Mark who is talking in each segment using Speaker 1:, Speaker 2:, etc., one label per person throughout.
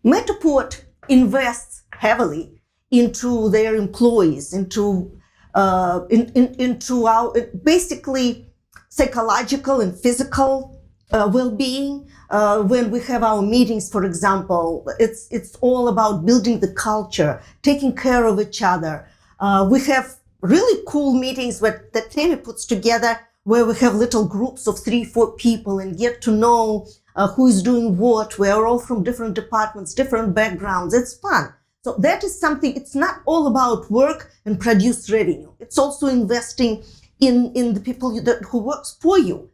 Speaker 1: Matterport invests heavily into their employees, into our basically psychological and physical well-being. When we have our meetings, for example, it's all about building the culture, taking care of each other. We have really cool meetings that Tammy puts together, where we have little groups of 3-4 people and get to know who is doing what. We are all from different departments, different backgrounds. It's fun. So that is something. It's not all about work and produce revenue. It's also investing in the people who works for you.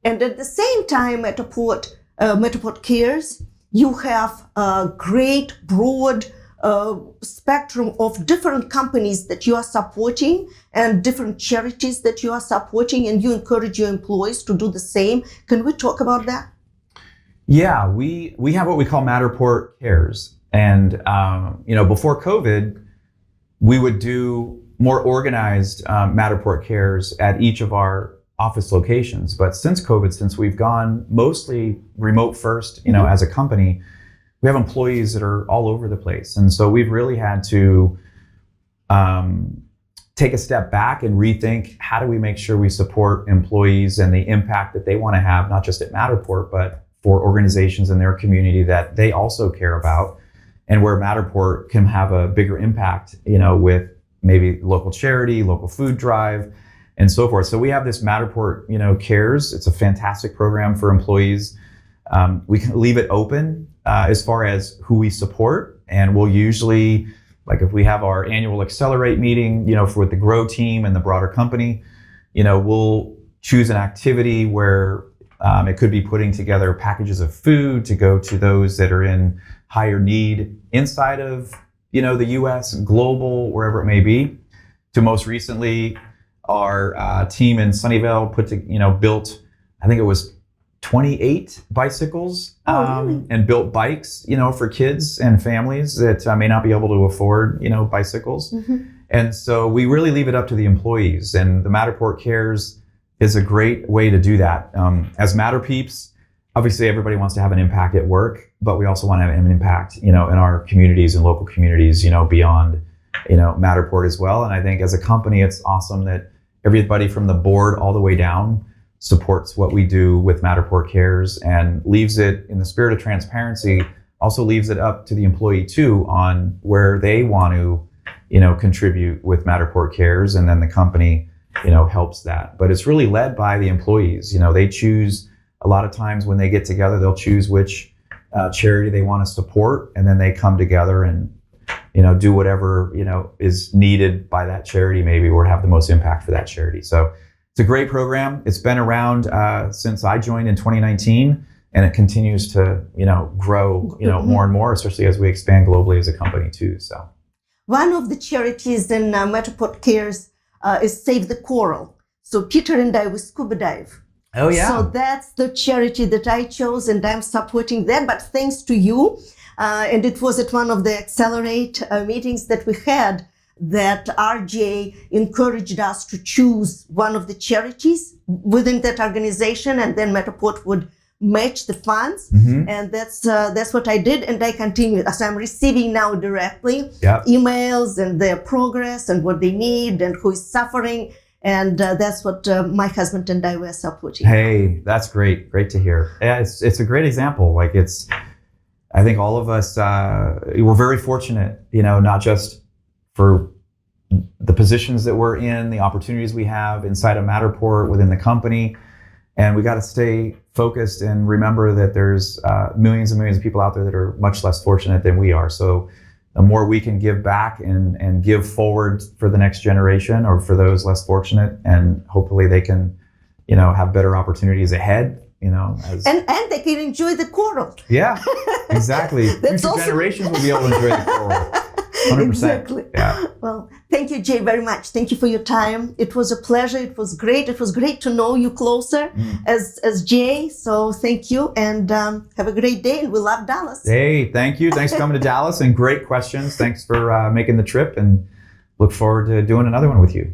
Speaker 1: And at the same time, Matterport Cares, you have a great broad spectrum of different companies that you are supporting and different charities that you are supporting, and you encourage your employees to do the same. Can we talk about that?
Speaker 2: Yeah, we have what we call Matterport Cares. And, before COVID, we would do more organized Matterport Cares at each of our office locations. But since COVID, since we've gone mostly remote first, as a company, we have employees that are all over the place. And so we've really had to take a step back and rethink, how do we make sure we support employees and the impact that they want to have, not just at Matterport, but for organizations in their community that they also care about, and where Matterport can have a bigger impact, with maybe local charity, local food drive, and so forth. So we have this Matterport, Cares. It's a fantastic program for employees. We can leave it open as far as who we support, and we'll usually, like if we have our annual Accelerate meeting, for the Grow team and the broader company, we'll choose an activity where it could be putting together packages of food to go to those that are in higher need inside of, the U.S., global, wherever it may be. To most recently, our team in Sunnyvale built, I think it was 28 bicycles,
Speaker 1: really?
Speaker 2: And built bikes, for kids and families that may not be able to afford, bicycles.
Speaker 1: Mm-hmm.
Speaker 2: And so we really leave it up to the employees, and the Matterport Cares is a great way to do that. As mattapeeps, obviously everybody wants to have an impact at work, but we also want to have an impact, in our communities and local communities, beyond, Matterport as well. And I think as a company, it's awesome that everybody from the board all the way down supports what we do with Matterport Cares, and leaves it, in the spirit of transparency, also leaves it up to the employee too on where they want to, contribute with Matterport Cares, and then the company helps that. But it's really led by the employees. They choose, a lot of times when they get together, they'll choose which charity they want to support, and then they come together and do whatever is needed by that charity, maybe, or have the most impact for that charity. So it's a great program. It's been around since I joined in 2019, and it continues to grow more and more, especially as we expand globally as a company too. So
Speaker 1: one of the charities in Matterport Cares is Save the Coral. So Peter and I, we scuba dive.
Speaker 2: Oh yeah.
Speaker 1: So that's the charity that I chose, and I'm supporting them. But thanks to you, and it was at one of the Accelerate meetings that we had, that RJ encouraged us to choose one of the charities within that organization, and then Matterport would match the funds.
Speaker 2: Mm-hmm.
Speaker 1: And that's what I did, and I continue. So I'm receiving now directly emails and their progress and what they need and who is suffering. And that's what my husband and I were supporting.
Speaker 2: Hey, that's great. Great to hear. Yeah, it's a great example. I think all of us, we're very fortunate, not just for the positions that we're in, the opportunities we have inside of Matterport within the company. And we got to stay focused and remember that there's millions and millions of people out there that are much less fortunate than we are. So the more we can give back and give forward for the next generation, or for those less fortunate, and hopefully they can, have better opportunities ahead, and
Speaker 1: they can enjoy the coral.
Speaker 2: Yeah, exactly. Future generations will be able to enjoy the coral. 100%.
Speaker 1: Exactly.
Speaker 2: Yeah.
Speaker 1: Well, thank you, Jay, very much. Thank you for your time. It was a pleasure. It was great. It was great to know you closer as Jay. So thank you, and have a great day. And we love Dallas.
Speaker 2: Hey, thank you. Thanks for coming to Dallas, and great questions. Thanks for making the trip, and look forward to doing another one with you.